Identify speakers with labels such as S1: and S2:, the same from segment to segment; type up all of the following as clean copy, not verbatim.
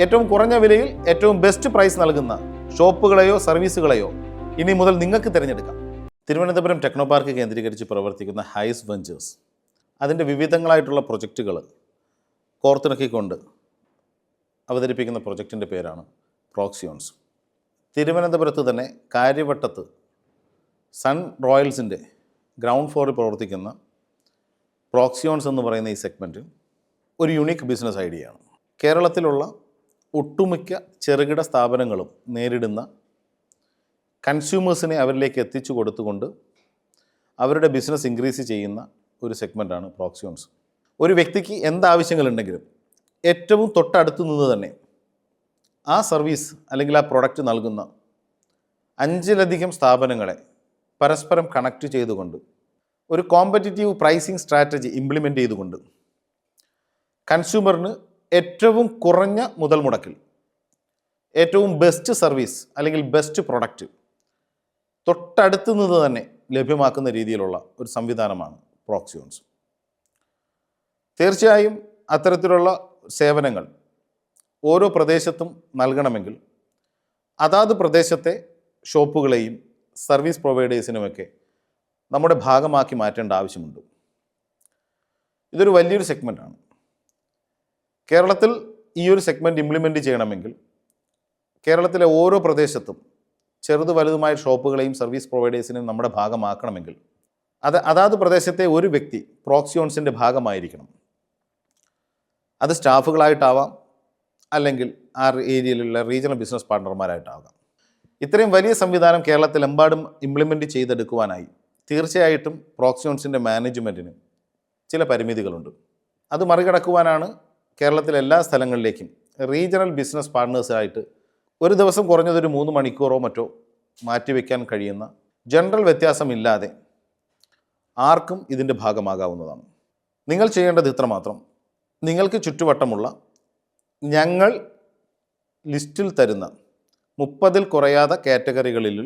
S1: ഏറ്റവും കുറഞ്ഞ വിലയിൽ ഏറ്റവും ബെസ്റ്റ് പ്രൈസ് നൽകുന്ന ഷോപ്പുകളെയോ സർവീസുകളെയോ ഇനി മുതൽ നിങ്ങൾക്ക് തിരഞ്ഞെടുക്കാം. തിരുവനന്തപുരം ടെക്നോ പാർക്ക് കേന്ദ്രീകരിച്ച് പ്രവർത്തിക്കുന്ന ഹൈസ് വെഞ്ചേഴ്സ് അതിൻ്റെ വിവിധങ്ങളായിട്ടുള്ള പ്രൊജക്റ്റുകൾ കോർത്തിണക്കിക്കൊണ്ട് അവതരിപ്പിക്കുന്ന പ്രൊജക്റ്റിൻ്റെ പേരാണ് പ്രോക്സിയോൺസ്. തിരുവനന്തപുരത്ത് തന്നെ കാര്യവട്ടത്ത് സൺ റോയൽസിൻ്റെ ഗ്രൗണ്ട് ഫ്ലോറിൽ പ്രവർത്തിക്കുന്ന പ്രോക്സിയോൺസ് എന്ന് പറയുന്ന ഈ സെഗ്മെൻറ്റ് ഒരു യുണീക്ക് ബിസിനസ് ഐഡിയയാണ്. കേരളത്തിലുള്ള ഒട്ടുമിക്ക ചെറുകിട സ്ഥാപനങ്ങളും നേരിടുന്ന കൺസ്യൂമേഴ്സിനെ അവരിലേക്ക് എത്തിച്ചു കൊടുത്തുകൊണ്ട് അവരുടെ ബിസിനസ് ഇൻക്രീസ് ചെയ്യുന്ന ഒരു സെഗ്മെൻറ്റാണ് പ്രോക്സിയോൺസ്. ഒരു വ്യക്തിക്ക് എന്താവശ്യങ്ങളുണ്ടെങ്കിലും ഏറ്റവും തൊട്ടടുത്ത് നിന്ന് തന്നെ ആ സർവീസ് അല്ലെങ്കിൽ ആ പ്രൊഡക്റ്റ് നൽകുന്ന 5ലധികം സ്ഥാപനങ്ങളെ പരസ്പരം കണക്റ്റ് ചെയ്തുകൊണ്ട് ഒരു കോമ്പറ്റിറ്റീവ് പ്രൈസിങ് സ്ട്രാറ്റജി ഇംപ്ലിമെൻ്റ് ചെയ്തുകൊണ്ട് കൺസ്യൂമറിന് ഏറ്റവും കുറഞ്ഞ മുതൽ മുടക്കിൽ ഏറ്റവും ബെസ്റ്റ് സർവീസ് അല്ലെങ്കിൽ ബെസ്റ്റ് പ്രൊഡക്റ്റ് തൊട്ടടുത്ത് നിന്ന് തന്നെ ലഭ്യമാക്കുന്ന രീതിയിലുള്ള ഒരു സംവിധാനമാണ് പ്രോക്സിയോൺസ്. തീർച്ചയായും അത്തരത്തിലുള്ള സേവനങ്ങൾ ഓരോ പ്രദേശത്തും നൽകണമെങ്കിൽ അതാത് പ്രദേശത്തെ ഷോപ്പുകളെയും സർവീസ് പ്രൊവൈഡേഴ്സിനുമൊക്കെ നമ്മുടെ ഭാഗമാക്കി മാറ്റേണ്ട ആവശ്യമുണ്ട്. ഇതൊരു വലിയൊരു സെഗ്മെൻറ്റാണ്. കേരളത്തിൽ ഈ ഒരു സെഗ്മെൻറ്റ് ഇംപ്ലിമെൻറ്റ് ചെയ്യണമെങ്കിൽ കേരളത്തിലെ ഓരോ പ്രദേശത്തും ചെറുത് വലുതുമായ ഷോപ്പുകളെയും സർവീസ് പ്രൊവൈഡേഴ്സിനെയും നമ്മുടെ ഭാഗമാക്കണമെങ്കിൽ അതാത് പ്രദേശത്തെ ഒരു വ്യക്തി പ്രോക്സിയോൺസിൻ്റെ ഭാഗമായിരിക്കണം. അത് സ്റ്റാഫുകളായിട്ടാവാം, അല്ലെങ്കിൽ ആ ഏരിയയിലുള്ള റീജിയണൽ ബിസിനസ് പാർട്ണർമാരായിട്ടാകാം. ഇത്രയും വലിയ സംവിധാനം കേരളത്തിലെമ്പാടും ഇംപ്ലിമെൻറ്റ് ചെയ്തെടുക്കുവാനായി തീർച്ചയായിട്ടും പ്രോക്സിയോൺസിൻ്റെ മാനേജ്മെൻറ്റിന് ചില പരിമിതികളുണ്ട്. അത് മറികടക്കുവാനാണ് കേരളത്തിലെ എല്ലാ സ്ഥലങ്ങളിലേക്കും റീജിയണൽ ബിസിനസ് പാർട്ട്നേഴ്സായിട്ട് ഒരു ദിവസം കുറഞ്ഞതൊരു 3 മണിക്കൂറോ മറ്റോ മാറ്റിവെക്കാൻ കഴിയുന്ന ജനറൽ വ്യത്യാസമില്ലാതെ ആർക്കും ഇതിൻ്റെ ഭാഗമാകാവുന്നതാണ്. നിങ്ങൾ ചെയ്യേണ്ടത് ഇത്രമാത്രം: നിങ്ങൾക്ക് ചുറ്റുവട്ടമുള്ള ഞങ്ങൾ ലിസ്റ്റിൽ തരുന്ന 30ൽ കുറയാത്ത കാറ്റഗറികളിൽ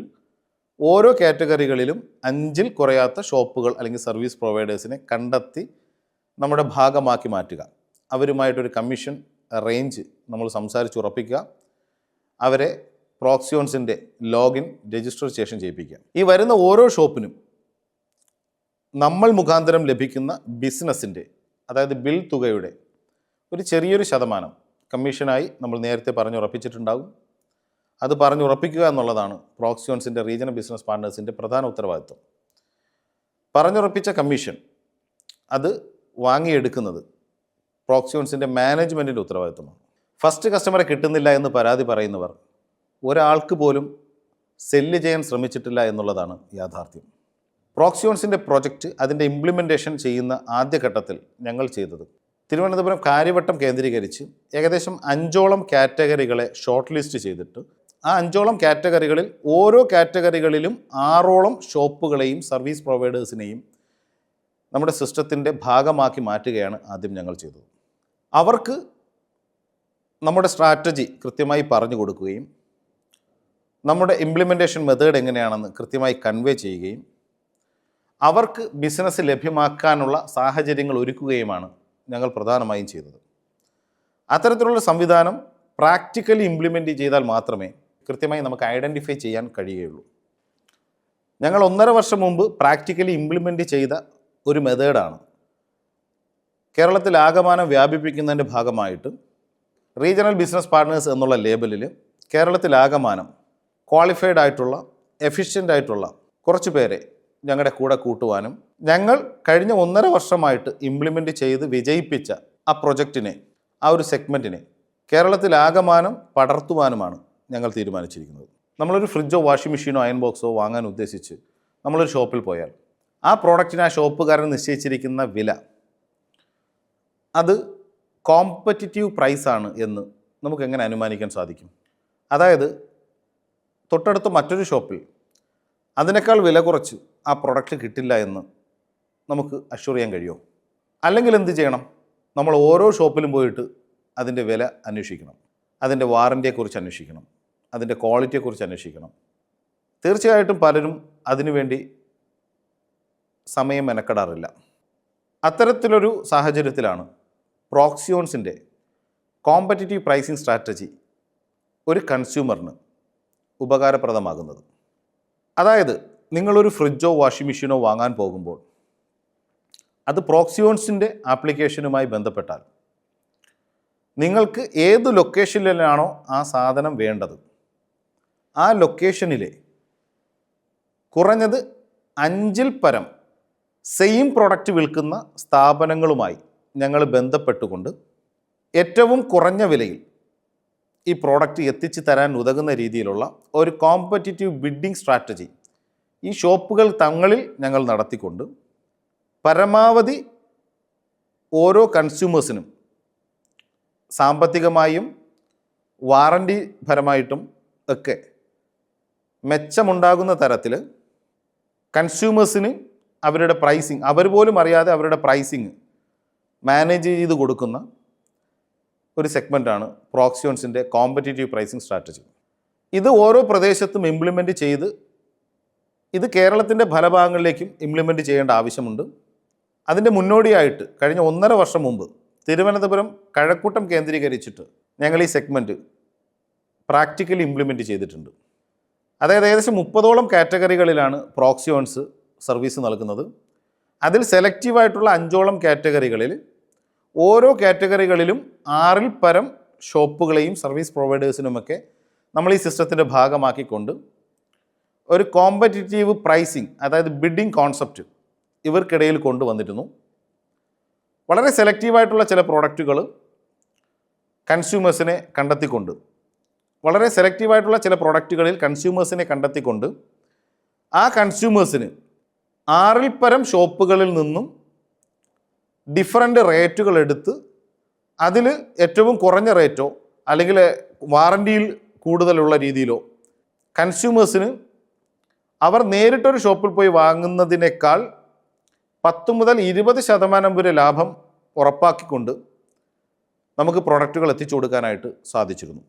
S1: ഓരോ കാറ്റഗറികളിലും 5ൽ കുറയാത്ത ഷോപ്പുകൾ അല്ലെങ്കിൽ സർവീസ് പ്രൊവൈഡേഴ്സിനെ കണ്ടെത്തി നമ്മുടെ ഭാഗമാക്കി മാറ്റുക. അവരുമായിട്ടൊരു കമ്മീഷൻ റേഞ്ച് നമ്മൾ സംസാരിച്ചുറപ്പിക്കുക. അവരെ പ്രോക്സിയോൺസിൻ്റെ ലോഗിൻ രജിസ്ട്രേഷൻ ചെയ്യിപ്പിക്കുക. ഈ വരുന്ന ഓരോ ഷോപ്പിനും നമ്മൾ മുഖാന്തരം ലഭിക്കുന്ന ബിസിനസ്സിൻ്റെ, അതായത് ബിൽ തുകയുടെ ഒരു ചെറിയൊരു ശതമാനം കമ്മീഷനായി നമ്മൾ നേരത്തെ പറഞ്ഞുറപ്പിച്ചിട്ടുണ്ടാകും. അത് പറഞ്ഞുറപ്പിക്കുക എന്നുള്ളതാണ് പ്രോക്സിയോൺസിൻ്റെ റീജിയണൽ ബിസിനസ് പാർട്ട്നേഴ്സിൻ്റെ പ്രധാന ഉത്തരവാദിത്വം. പറഞ്ഞുറപ്പിച്ച കമ്മീഷൻ അത് വാങ്ങിയെടുക്കുന്നത് പ്രോക്സിയോൺസിൻ്റെ മാനേജ്മെൻറ്റിൻ്റെ ഉത്തരവാദിത്വമാണ്. ഫസ്റ്റ് കസ്റ്റമറെ കിട്ടുന്നില്ല എന്ന് പരാതി പറയുന്നവർ ഒരാൾക്ക് പോലും സെല്ല് ചെയ്യാൻ ശ്രമിച്ചിട്ടില്ല എന്നുള്ളതാണ് യാഥാർത്ഥ്യം. പ്രോക്സിയോൺസിൻ്റെ പ്രൊജക്റ്റ് അതിൻ്റെ ഇംപ്ലിമെൻറ്റേഷൻ ചെയ്യുന്ന ആദ്യഘട്ടത്തിൽ ഞങ്ങൾ ചെയ്തത് തിരുവനന്തപുരം കാര്യവട്ടം കേന്ദ്രീകരിച്ച് ഏകദേശം 5ഓളം കാറ്റഗറികളെ ഷോർട്ട് ലിസ്റ്റ് ചെയ്തിട്ട് ആ 5ഓളം കാറ്റഗറികളിൽ ഓരോ കാറ്റഗറികളിലും 6ഓളം ഷോപ്പുകളെയും സർവീസ് പ്രൊവൈഡേഴ്സിനെയും നമ്മുടെ സിസ്റ്റത്തിൻ്റെ ഭാഗമാക്കി മാറ്റുകയാണ് ആദ്യം ഞങ്ങൾ ചെയ്തത്. അവർക്ക് നമ്മുടെ സ്ട്രാറ്റജി കൃത്യമായി പറഞ്ഞു കൊടുക്കുകയും നമ്മുടെ ഇംപ്ലിമെൻറ്റേഷൻ മെത്തേഡ് എങ്ങനെയാണെന്ന് കൃത്യമായി കൺവേ ചെയ്യുകയും അവർക്ക് ബിസിനസ് ലഭ്യമാക്കാനുള്ള സാഹചര്യങ്ങൾ ഒരുക്കുകയുമാണ് ഞങ്ങൾ പ്രധാനമായും ചെയ്തത്. അത്തരത്തിലുള്ള സംവിധാനം പ്രാക്ടിക്കലി ഇംപ്ലിമെൻറ്റ് ചെയ്താൽ മാത്രമേ കൃത്യമായി നമുക്ക് ഐഡൻറ്റിഫൈ ചെയ്യാൻ കഴിയുകയുള്ളൂ. ഞങ്ങൾ 1.5 വർഷം മുമ്പ് പ്രാക്ടിക്കലി ഇംപ്ലിമെൻറ്റ് ചെയ്ത ഒരു മെത്തേഡാണ് കേരളത്തിൽ ആകമാനം വ്യാപിപ്പിക്കുന്നതിൻ്റെ ഭാഗമായിട്ട് റീജിയണൽ ബിസിനസ് പാർട്ട്നേഴ്സ് എന്നുള്ള ലേബലിൽ കേരളത്തിൽ ആകമാനം ക്വാളിഫൈഡ് ആയിട്ടുള്ള എഫിഷ്യൻ്റ് ആയിട്ടുള്ള കുറച്ച് പേരെ ഞങ്ങളുടെ കൂടെ കൂട്ടുവാനും ഞങ്ങൾ കഴിഞ്ഞ 1.5 വർഷമായിട്ട് ഇംപ്ലിമെൻറ്റ് ചെയ്ത് വിജയിപ്പിച്ച ആ പ്രൊജക്റ്റിനെ, ആ ഒരു സെഗ്മെൻറ്റിനെ കേരളത്തിലാകമാനം പടർത്തുവാനുമാണ് ഞങ്ങൾ തീരുമാനിച്ചിരിക്കുന്നത്. നമ്മളൊരു ഫ്രിഡ്ജോ വാഷിംഗ് മെഷീനോ അയൺ ബോക്സോ വാങ്ങാൻ ഉദ്ദേശിച്ച് നമ്മളൊരു ഷോപ്പിൽ പോയാൽ ആ പ്രോഡക്റ്റിന് ആ ഷോപ്പുകാരൻ നിശ്ചയിച്ചിരിക്കുന്ന വില അത് കോമ്പറ്റിറ്റീവ് പ്രൈസാണ് എന്ന് നമുക്കെങ്ങനെ അനുമാനിക്കാൻ സാധിക്കും? അതായത് തൊട്ടടുത്ത മറ്റൊരു ഷോപ്പിൽ അതിനേക്കാൾ വില കുറച്ച് ആ പ്രൊഡക്റ്റ് കിട്ടില്ല എന്ന് നമുക്ക് അഷ്വർ ചെയ്യാൻ കഴിയുമോ? അല്ലെങ്കിൽ എന്ത് ചെയ്യണം? നമ്മൾ ഓരോ ഷോപ്പിലും പോയിട്ട് അതിൻ്റെ വില അന്വേഷിക്കണം, അതിൻ്റെ വാറൻറ്റിയെക്കുറിച്ച് അന്വേഷിക്കണം, അതിൻ്റെ ക്വാളിറ്റിയെക്കുറിച്ച് അന്വേഷിക്കണം. തീർച്ചയായിട്ടും പലരും അതിനുവേണ്ടി സമയം മെനക്കെടാറില്ല. അത്തരത്തിലൊരു സാഹചര്യത്തിലാണ് പ്രോക്സിയോൺസിൻ്റെ കോമ്പറ്റിറ്റീവ് പ്രൈസിംഗ് സ്ട്രാറ്റജി ഒരു കൺസ്യൂമറിന് ഉപകാരപ്രദമാകുന്നത്. അതായത് നിങ്ങളൊരു ഫ്രിഡ്ജോ വാഷിംഗ് മെഷീനോ വാങ്ങാൻ പോകുമ്പോൾ അത് പ്രോക്സിയോൺസിൻ്റെ ആപ്ലിക്കേഷനുമായി ബന്ധപ്പെട്ടാൽ നിങ്ങൾക്ക് ഏത് ലൊക്കേഷനിലാണോ ആ സാധനം വേണ്ടത് ആ ലൊക്കേഷനിലെ കുറഞ്ഞത് 5-ൽ പരം സെയിം പ്രൊഡക്റ്റ് വിൽക്കുന്ന സ്ഥാപനങ്ങളുമായി ഞങ്ങൾ ബന്ധപ്പെട്ടുകൊണ്ട് ഏറ്റവും കുറഞ്ഞ വിലയിൽ ഈ പ്രോഡക്റ്റ് എത്തിച്ചു തരാൻ ഉതകുന്ന രീതിയിലുള്ള ഒരു കോമ്പറ്റിറ്റീവ് ബിഡ്ഡിംഗ് സ്ട്രാറ്റജി ഈ ഷോപ്പുകൾ തങ്ങളിൽ ഞങ്ങൾ നടത്തിക്കൊണ്ട് പരമാവധി ഓരോ കൺസ്യൂമേഴ്സിനും സാമ്പത്തികമായും വാറണ്ടി പരമായിട്ടും ഒക്കെ മെച്ചമുണ്ടാകുന്ന തരത്തിൽ കൺസ്യൂമേഴ്സിന് അവരുടെ പ്രൈസിങ് അവർ പോലും അറിയാതെ അവരുടെ പ്രൈസിങ് മാനേജ് ചെയ്ത് കൊടുക്കുന്ന ഒരു സെഗ്മെൻറ്റാണ് പ്രോക്സിയോൺസിൻ്റെ കോമ്പറ്റിറ്റീവ് പ്രൈസിങ് സ്ട്രാറ്റജി. ഇത് ഓരോ പ്രദേശത്തും ഇംപ്ലിമെൻറ്റ് ചെയ്ത് ഇത് കേരളത്തിൻ്റെ പല ഭാഗങ്ങളിലേക്കും ഇംപ്ലിമെൻറ്റ് ചെയ്യേണ്ട ആവശ്യമുണ്ട്. അതിൻ്റെ മുന്നോടിയായിട്ട് കഴിഞ്ഞ 1.5 വർഷം മുമ്പ് തിരുവനന്തപുരം കഴക്കൂട്ടം കേന്ദ്രീകരിച്ചിട്ട് ഞങ്ങൾ ഈ സെഗ്മെൻറ്റ് പ്രാക്ടിക്കലി ഇംപ്ലിമെൻറ്റ് ചെയ്തിട്ടുണ്ട്. അതായത് ഏകദേശം 30ഓളം കാറ്റഗറികളിലാണ് പ്രോക്സിയോൺസ് സർവീസ് നൽകുന്നത്. അതിൽ സെലക്റ്റീവായിട്ടുള്ള 5ഓളം കാറ്റഗറികളിൽ ഓരോ കാറ്റഗറികളിലും 6-ൽ പരം ഷോപ്പുകളെയും സർവീസ് പ്രൊവൈഡേഴ്സിനുമൊക്കെ നമ്മൾ ഈ സിസ്റ്റത്തിൻ്റെ ഭാഗമാക്കിക്കൊണ്ട് ഒരു കോമ്പറ്റിറ്റീവ് പ്രൈസിങ്, അതായത് ബിഡ്ഡിംഗ് കോൺസെപ്റ്റ് ഇവർക്കിടയിൽ കൊണ്ടുവന്നിരുന്നു. വളരെ സെലക്റ്റീവായിട്ടുള്ള ചില പ്രോഡക്റ്റുകൾ കൺസ്യൂമേഴ്സിനെ കണ്ടെത്തിക്കൊണ്ട് വളരെ സെലക്റ്റീവായിട്ടുള്ള ചില പ്രോഡക്റ്റുകളിൽ കൺസ്യൂമേഴ്സിനെ കണ്ടെത്തിക്കൊണ്ട് ആ കൺസ്യൂമേഴ്സിന് 6-ൽ പരം ഷോപ്പുകളിൽ നിന്നും ഡിഫറൻറ്റ് റേറ്റുകൾ എടുത്ത് അതിൽ ഏറ്റവും കുറഞ്ഞ റേറ്റോ അല്ലെങ്കിൽ വാറണ്ടിയിൽ കൂടുതലുള്ള രീതിയിലോ കൺസ്യൂമേഴ്സിന് അവർ നേരിട്ടൊരു ഷോപ്പിൽ പോയി വാങ്ങുന്നതിനേക്കാൾ 10 മുതൽ 20% വരെ ലാഭം ഉറപ്പാക്കിക്കൊണ്ട് നമുക്ക് പ്രൊഡക്റ്റുകൾ എത്തിച്ചു കൊടുക്കാനായിട്ട് സാധിച്ചിരുന്നു.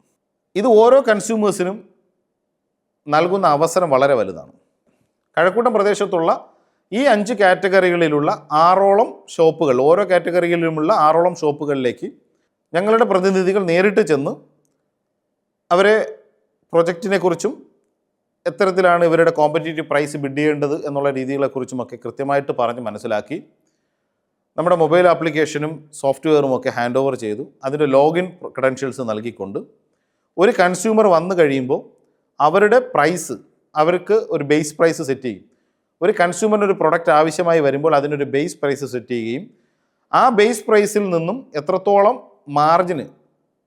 S1: ഇത് ഓരോ കൺസ്യൂമേഴ്സിനും നൽകുന്ന അവസരം വളരെ വലുതാണ്. കഴക്കൂട്ടം പ്രദേശത്തുള്ള ഈ 5 കാറ്റഗറികളിലുള്ള 6ഓളം ഷോപ്പുകൾ, ഓരോ കാറ്റഗറിയിലുമുള്ള 6ഓളം ഷോപ്പുകളിലേക്ക് ഞങ്ങളുടെ പ്രതിനിധികൾ നേരിട്ട് ചെന്ന് അവരെ പ്രൊജക്റ്റിനെക്കുറിച്ചും എത്തരത്തിലാണ് ഇവരുടെ കോമ്പറ്റീറ്റീവ് പ്രൈസ് ബിഡ് ചെയ്യേണ്ടത് എന്നുള്ള രീതികളെക്കുറിച്ചുമൊക്കെ കൃത്യമായിട്ട് പറഞ്ഞ് മനസ്സിലാക്കി നമ്മുടെ മൊബൈൽ ആപ്ലിക്കേഷനും സോഫ്റ്റ്വെയറും ഒക്കെ ഹാൻഡ് ഓവർ ചെയ്തു. അതിൻ്റെ ലോഗിൻ ക്രെഡൻഷ്യൽസ് നൽകിക്കൊണ്ട് ഒരു കൺസ്യൂമർ വന്നു കഴിയുമ്പോൾ അവരുടെ പ്രൈസ്, അവർക്ക് ഒരു ബേസ് പ്രൈസ് സെറ്റ് ചെയ്യും. ഒരു കൺസ്യൂമറിന് ഒരു പ്രൊഡക്റ്റ് ആവശ്യമായി വരുമ്പോൾ അതിനൊരു ബേസ് പ്രൈസ് സെറ്റ് ചെയ്യുകയും ആ ബേസ് പ്രൈസിൽ നിന്നും എത്രത്തോളം മാർജിന്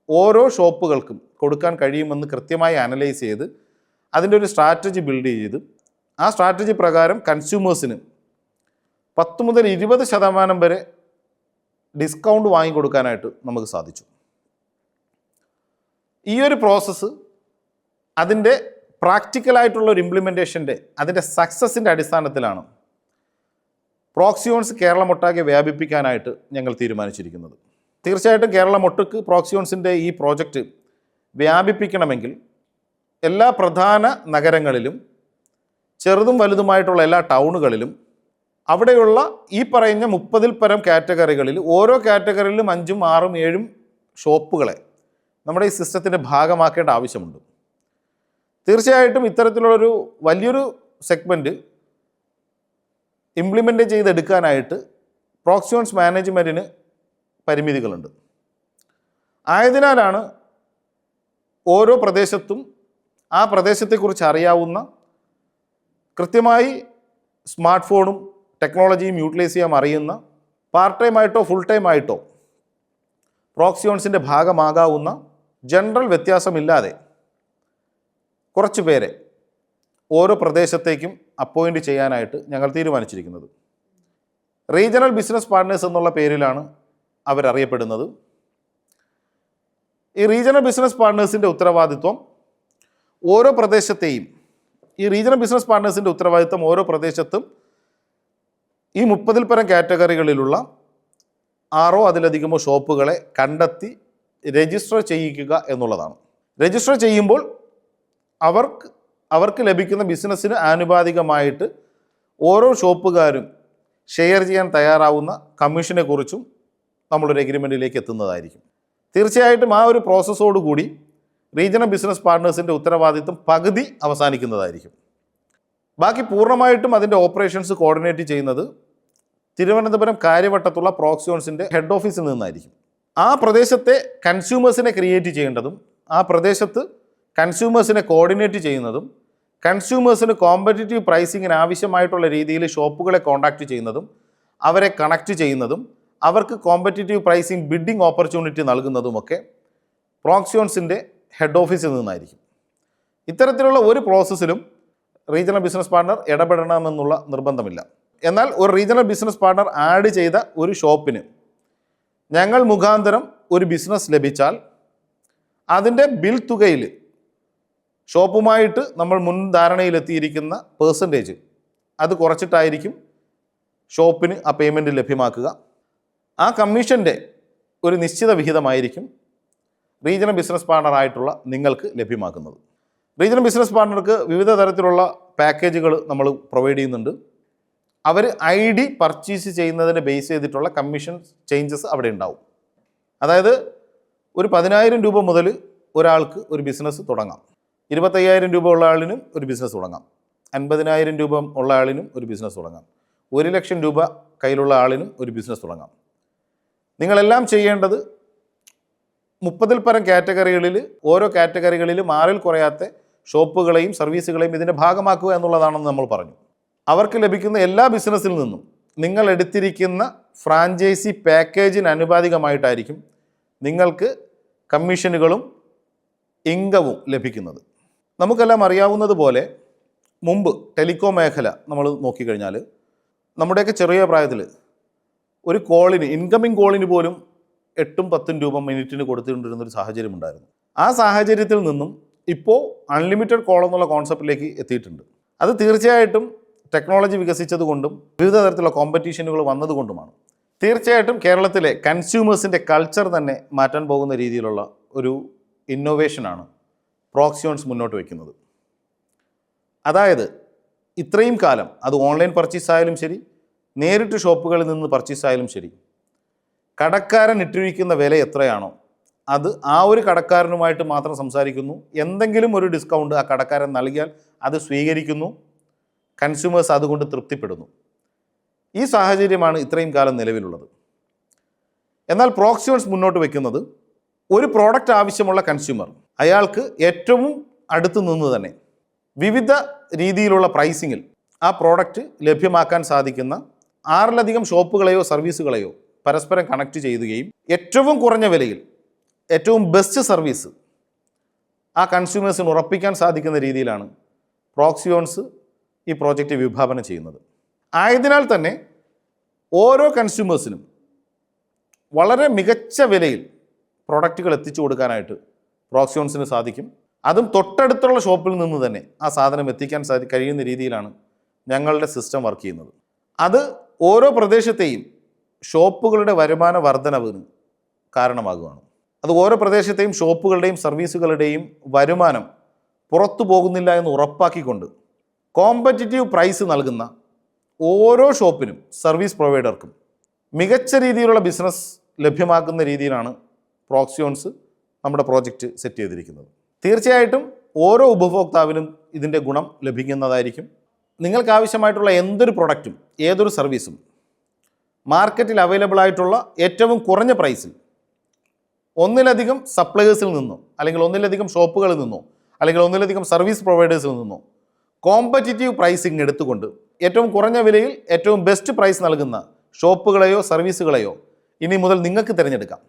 S1: ഓരോ ഷോപ്പുകൾക്കും കൊടുക്കാൻ കഴിയുമെന്ന് കൃത്യമായി അനലൈസ് ചെയ്ത് അതിൻ്റെ ഒരു സ്ട്രാറ്റജി ബിൽഡ് ചെയ്ത് ആ സ്ട്രാറ്റജി പ്രകാരം കൺസ്യൂമേഴ്സിന് 10 മുതൽ 20% വരെ ഡിസ്കൗണ്ട് വാങ്ങിക്കൊടുക്കാനായിട്ട് നമുക്ക് സാധിച്ചു. ഈ ഒരു പ്രോസസ്സ് അതിൻ്റെ പ്രാക്ടിക്കലായിട്ടുള്ള ഒരു ഇംപ്ലിമെൻറ്റേഷൻ്റെ അതിൻ്റെ സക്സസിൻ്റെ അടിസ്ഥാനത്തിലാണ് പ്രോക്സിയോൺസ് കേരളമൊട്ടാകെ വ്യാപിപ്പിക്കാനായിട്ട് ഞങ്ങൾ തീരുമാനിച്ചിരിക്കുന്നത്. തീർച്ചയായിട്ടും കേരളമൊട്ടുക്ക് പ്രോക്സിയോൺസിൻ്റെ ഈ പ്രോജക്റ്റ് വ്യാപിപ്പിക്കണമെങ്കിൽ എല്ലാ പ്രധാന നഗരങ്ങളിലും ചെറുതും വലുതുമായിട്ടുള്ള എല്ലാ ടൗണുകളിലും അവിടെയുള്ള ഈ പറയുന്ന 30-ൽ പരം കാറ്റഗറികളിൽ ഓരോ കാറ്റഗറിയിലും 5ഉം 6ഉം 7ഉം ഷോപ്പുകളെ നമ്മുടെ ഈ സിസ്റ്റത്തിൻ്റെ ഭാഗമാക്കേണ്ട ആവശ്യമുണ്ട്. തീർച്ചയായിട്ടും ഇത്തരത്തിലുള്ളൊരു വലിയൊരു സെഗ്മെൻറ്റ് ഇംപ്ലിമെൻ്റ് ചെയ്തെടുക്കാനായിട്ട് പ്രോക്സിയോൺസ് മാനേജ്മെൻറ്റിന് പരിമിതികളുണ്ട്. ആയതിനാലാണ് ഓരോ പ്രദേശത്തും ആ പ്രദേശത്തെക്കുറിച്ച് അറിയാവുന്ന, കൃത്യമായി സ്മാർട്ട് ഫോണും ടെക്നോളജിയും യൂട്ടിലൈസ് ചെയ്യാൻ അറിയുന്ന, പാർട്ട് ടൈം ആയിട്ടോ ഫുൾ ടൈം ആയിട്ടോ പ്രോക്സിയോൺസിൻ്റെ ഭാഗമാകാവുന്ന, ജനറൽ വ്യത്യാസമില്ലാതെ കുറച്ച് പേരെ ഓരോ പ്രദേശത്തേക്കും അപ്പോയിൻറ്റ് ചെയ്യാനായിട്ട് ഞങ്ങൾ തീരുമാനിച്ചിരിക്കുന്നത്. റീജിയണൽ ബിസിനസ് പാർട്ട്നേഴ്സ് എന്നുള്ള പേരിലാണ് അവരറിയപ്പെടുന്നത്. ഈ റീജിയണൽ ബിസിനസ് പാർട്ട്നേഴ്സിൻ്റെ ഉത്തരവാദിത്വം ഓരോ പ്രദേശത്തെയും ഓരോ പ്രദേശത്തും ഈ 30-ൽ പരം കാറ്റഗറികളിലുള്ള 6ഓ അതിലധികമോ ഷോപ്പുകളെ കണ്ടെത്തി രജിസ്റ്റർ ചെയ്യിക്കുക എന്നുള്ളതാണ്. രജിസ്റ്റർ ചെയ്യുമ്പോൾ അവർക്ക് ലഭിക്കുന്ന ബിസിനസ്സിന് ആനുപാതികമായിട്ട് ഓരോ ഷോപ്പുകാരും ഷെയർ ചെയ്യാൻ തയ്യാറാവുന്ന കമ്മീഷനെക്കുറിച്ചും നമ്മളൊരു എഗ്രിമെൻറ്റിലേക്ക് എത്തുന്നതായിരിക്കും. തീർച്ചയായിട്ടും ആ ഒരു പ്രോസസ്സോടുകൂടി റീജിയണൽ ബിസിനസ് പാർട്ട്നേഴ്സിൻ്റെ ഉത്തരവാദിത്വം പകുതി അവസാനിക്കുന്നതായിരിക്കും. ബാക്കി പൂർണ്ണമായിട്ടും അതിൻ്റെ ഓപ്പറേഷൻസ് കോർഡിനേറ്റ് ചെയ്യുന്നത് തിരുവനന്തപുരം കാര്യവട്ടത്തുള്ള പ്രോക്സിയോൺസിൻ്റെ ഹെഡ് ഓഫീസിൽ നിന്നായിരിക്കും. ആ പ്രദേശത്തെ കൺസ്യൂമേഴ്സിനെ ക്രിയേറ്റ് ചെയ്യേണ്ടതും ആ പ്രദേശത്ത് കൺസ്യൂമേഴ്സിനെ കോർഡിനേറ്റ് ചെയ്യുന്നതും കൺസ്യൂമേഴ്സിന് കോമ്പറ്റിറ്റീവ് പ്രൈസിങ്ങിന് ആവശ്യമായിട്ടുള്ള രീതിയിൽ ഷോപ്പുകളെ കോൺടാക്റ്റ് ചെയ്യുന്നതും അവരെ കണക്റ്റ് ചെയ്യുന്നതും അവർക്ക് കോമ്പറ്റിറ്റീവ് പ്രൈസിങ് ബിഡിംഗ് ഓപ്പർച്യൂണിറ്റി നൽകുന്നതുമൊക്കെ പ്രോക്സിയോൺസിൻ്റെ ഹെഡ് ഓഫീസിൽ നിന്നായിരിക്കും. ഇത്തരത്തിലുള്ള ഒരു പ്രോസസ്സിലും റീജിയണൽ ബിസിനസ് പാർട്ണർ ഇടപെടണമെന്നുള്ള നിർബന്ധമില്ല. എന്നാൽ ഒരു റീജിയണൽ ബിസിനസ് പാർട്ണർ ആഡ് ചെയ്ത ഒരു ഷോപ്പിന് ഞങ്ങൾ മുഖാന്തരം ഒരു ബിസിനസ് ലഭിച്ചാൽ അതിൻ്റെ ബിൽ തുകയിൽ ഷോപ്പുമായിട്ട് നമ്മൾ മുൻധാരണയിലെത്തിയിരിക്കുന്ന പേഴ്സൻറ്റേജ് അത് കുറച്ചിട്ടായിരിക്കും ഷോപ്പിന് ആ പേയ്മെൻറ്റ് ലഭ്യമാക്കുക. ആ കമ്മീഷൻ്റെ ഒരു നിശ്ചിത വിഹിതമായിരിക്കും റീജിയണൽ ബിസിനസ് പാർട്ണറായിട്ടുള്ള നിങ്ങൾക്ക് ലഭ്യമാക്കുന്നത്. റീജിയണൽ ബിസിനസ് പാർട്ണർക്ക് വിവിധ തരത്തിലുള്ള പാക്കേജുകൾ നമ്മൾ പ്രൊവൈഡ് ചെയ്യുന്നുണ്ട്. അവർ ID പർച്ചേസ് ചെയ്യുന്നതിനെ ബേസ് ചെയ്തിട്ടുള്ള കമ്മീഷൻ ചേഞ്ചസ് അവിടെ ഉണ്ടാവും. അതായത് ഒരു 10,000 രൂപ മുതൽ ഒരാൾക്ക് ഒരു ബിസിനസ് തുടങ്ങാം. 25,000 രൂപ ഉള്ള ആളിനും ഒരു ബിസിനസ് തുടങ്ങാം. 50,000 രൂപ ഉള്ള ആളിനും ഒരു ബിസിനസ് തുടങ്ങാം. 1,00,000 രൂപ കയ്യിലുള്ള ആളിനും ഒരു ബിസിനസ് തുടങ്ങാം. നിങ്ങളെല്ലാം ചെയ്യേണ്ടത് 30-ൽ പരം കാറ്റഗറികളിൽ ഓരോ കാറ്റഗറികളിലും 6-ൽ കുറയാത്ത ഷോപ്പുകളെയും സർവീസുകളെയും ഇതിൻ്റെ ഭാഗമാക്കുക എന്നുള്ളതാണെന്ന് നമ്മൾ പറഞ്ഞു. അവർക്ക് ലഭിക്കുന്ന എല്ലാ ബിസിനസ്സിൽ നിന്നും നിങ്ങൾ എടുത്തിരിക്കുന്ന ഫ്രാഞ്ചൈസി പാക്കേജിന് അനുപാതികമായിട്ടായിരിക്കും നിങ്ങൾക്ക് കമ്മീഷനുകളും ഇൻകവും ലഭിക്കുന്നത്. നമുക്കെല്ലാം അറിയാവുന്നതുപോലെ മുമ്പ് ടെലികോം മേഖല നമ്മൾ നോക്കിക്കഴിഞ്ഞാൽ നമ്മുടെയൊക്കെ ചെറിയ പ്രായത്തിൽ ഒരു കോളിന് ഇൻകമിങ് കോളിന് പോലും 8-10 രൂപ മിനിറ്റിന് കൊടുത്തുകൊണ്ടിരുന്നൊരു സാഹചര്യം ഉണ്ടായിരുന്നു. ആ സാഹചര്യത്തിൽ നിന്നും ഇപ്പോൾ അൺലിമിറ്റഡ് കോൾ എന്നുള്ള കോൺസെപ്റ്റിലേക്ക് എത്തിയിട്ടുണ്ട്. അത് തീർച്ചയായിട്ടും ടെക്നോളജി വികസിച്ചതുകൊണ്ടും വിവിധ തരത്തിലുള്ള കോമ്പറ്റീഷനുകൾ വന്നതുകൊണ്ടുമാണ്. തീർച്ചയായിട്ടും കേരളത്തിലെ കൺസ്യൂമേഴ്സിൻ്റെ കൾച്ചർ തന്നെ മാറ്റാൻ പോകുന്ന രീതിയിലുള്ള ഒരു ഇന്നോവേഷനാണ് പ്രോക്സിയോൺസ് മുന്നോട്ട് വയ്ക്കുന്നത്. അതായത് ഇത്രയും കാലം അത് ഓൺലൈൻ പർച്ചേസ് ആയാലും ശരി, നേരിട്ട് ഷോപ്പുകളിൽ നിന്ന് പർച്ചേസ് ആയാലും ശരി, കടക്കാരൻ ഇട്ടിരിക്കുന്ന വില എത്രയാണോ അത് ആ ഒരു കടക്കാരനുമായിട്ട് മാത്രം സംസാരിക്കുന്നു. എന്തെങ്കിലും ഒരു ഡിസ്കൗണ്ട് ആ കടക്കാരൻ നൽകിയാൽ അത് സ്വീകരിക്കുന്നു. കൺസ്യൂമേഴ്സ് അതുകൊണ്ട് തൃപ്തിപ്പെടുന്നു. ഈ സാഹചര്യമാണ് ഇത്രയും കാലം നിലവിലുള്ളത്. എന്നാൽ പ്രോക്സിയോൺസ് മുന്നോട്ട് വയ്ക്കുന്നത് ഒരു പ്രോഡക്റ്റ് ആവശ്യമുള്ള കൺസ്യൂമർ അയാൾക്ക് ഏറ്റവും അടുത്ത് നിന്ന് തന്നെ വിവിധ രീതിയിലുള്ള പ്രൈസിങ്ങിൽ ആ പ്രോഡക്റ്റ് ലഭ്യമാക്കാൻ സാധിക്കുന്ന 6-ലധികം ഷോപ്പുകളെയോ സർവീസുകളെയോ പരസ്പരം കണക്ട് ചെയ്യുകയും ഏറ്റവും കുറഞ്ഞ വിലയിൽ ഏറ്റവും ബെസ്റ്റ് സർവീസ് ആ കൺസ്യൂമേഴ്സിന് ഉറപ്പിക്കാൻ സാധിക്കുന്ന രീതിയിലാണ് പ്രോക്സിയോൺസ് ഈ പ്രോജക്റ്റ് വിഭാവനം ചെയ്യുന്നത്. ആയതിനാൽ തന്നെ ഓരോ കൺസ്യൂമേഴ്സിനും വളരെ മികച്ച വിലയിൽ പ്രോഡക്റ്റുകൾ എത്തിച്ചു കൊടുക്കാനായിട്ട് പ്രോക്സിയോൺസിന് സാധിക്കും. അതും തൊട്ടടുത്തുള്ള ഷോപ്പിൽ നിന്ന് തന്നെ ആ സാധനം എത്തിക്കാൻ കഴിയുന്ന രീതിയിലാണ് ഞങ്ങളുടെ സിസ്റ്റം വർക്ക് ചെയ്യുന്നത്. അത് ഓരോ പ്രദേശത്തെയും ഷോപ്പുകളുടെ വരുമാന വർധനവിന് കാരണമാകുകയാണ്. അത് ഓരോ പ്രദേശത്തെയും ഷോപ്പുകളുടെയും സർവീസുകളുടെയും വരുമാനം പുറത്തു പോകുന്നില്ല എന്ന് ഉറപ്പാക്കിക്കൊണ്ട് കോമ്പറ്റിറ്റീവ് പ്രൈസ് നൽകുന്ന ഓരോ ഷോപ്പിനും സർവീസ് പ്രൊവൈഡർക്കും മികച്ച രീതിയിലുള്ള ബിസിനസ് ലഭ്യമാക്കുന്ന രീതിയിലാണ് പ്രോക്സിയോൺസ് നമ്മുടെ പ്രോജക്റ്റ് സെറ്റ് ചെയ്തിരിക്കുന്നത്. തീർച്ചയായിട്ടും ഓരോ ഉപഭോക്താവിനും ഇതിൻ്റെ ഗുണം ലഭിക്കുന്നതായിരിക്കും. നിങ്ങൾക്ക് ആവശ്യമായിട്ടുള്ള എന്തൊരു പ്രൊഡക്റ്റും ഏതൊരു സർവീസും മാർക്കറ്റിൽ അവൈലബിൾ ആയിട്ടുള്ള ഏറ്റവും കുറഞ്ഞ പ്രൈസിൽ ഒന്നിലധികം സപ്ലയേഴ്സിൽ നിന്നോ അല്ലെങ്കിൽ ഒന്നിലധികം ഷോപ്പുകളിൽ നിന്നോ അല്ലെങ്കിൽ ഒന്നിലധികം സർവീസ് പ്രൊവൈഡേഴ്സിൽ നിന്നോ കോമ്പറ്റിറ്റീവ് പ്രൈസിങ് എടുത്തുകൊണ്ട് ഏറ്റവും കുറഞ്ഞ വിലയിൽ ഏറ്റവും ബെസ്റ്റ് പ്രൈസ് നൽകുന്ന ഷോപ്പുകളെയോ സർവീസുകളെയോ ഇനി മുതൽ നിങ്ങൾക്ക് തിരഞ്ഞെടുക്കാം.